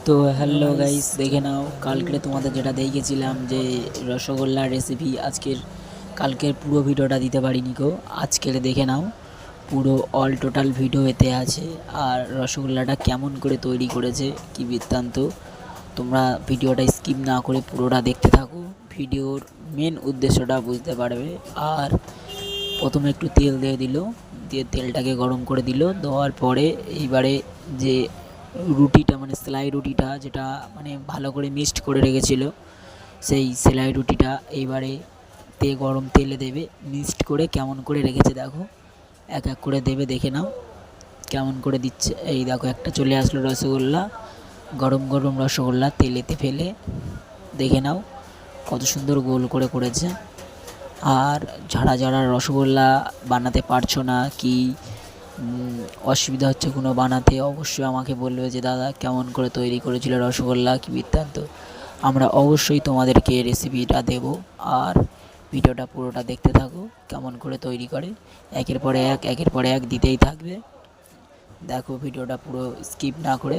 তো hello guys, দেখে নাও কালকে তোমাদের যেটা দেখিয়েছিলাম যে রসগোল্লার রেসিপি। কালকের পুরো ভিডিওটা দিতে পারিনি গো, আজকের দেখে নাও পুরো অল টোটাল ভিডিও এতে আছে। আর রসগোল্লাটা কেমন করে তৈরি করেছে, কি বৃত্তান্ত, তোমরা ভিডিওটা স্কিপ না করে পুরোটা দেখতে থাকো, ভিডিওর মেন উদ্দেশ্যটা বুঝতে পারবে। আর প্রথমে একটু তেল দিয়ে তেলটাকে গরম করে দিল, দেওয়ার পরে এইবারে যে রুটিটা মানে সেলাই রুটিটা যেটা মানে ভালো করে মিক্সড করে রেখেছিল, সেই সেলাই রুটিটা এইবারে গরম তেলে দেবে। মিক্সড করে কেমন করে রেখেছে দেখো, এক এক করে দেবে, দেখে নাও কেমন করে দিচ্ছে। এই দেখো একটা চলে আসলো রসগোল্লা, গরম গরম রসগোল্লা তেলেতে ফেলে, দেখে নাও কত সুন্দর গোল করে করেছে। আর যারা রসগোল্লা বানাতে পারছো না, কি অসুবিধা হচ্ছে কোনো বানাতে, অবশ্যই আমাকে বলবে যে দাদা কেমন করে তৈরি করেছিল রসগোল্লা, কি বৃত্তান্ত। আমরা অবশ্যই তোমাদেরকে রেসিপিটা দেব। আর ভিডিওটা পুরোটা দেখতে থাকো, কেমন করে তৈরি করে, একের পরে এক দিতেই থাকবে। দেখো ভিডিওটা পুরো স্কিপ না করে।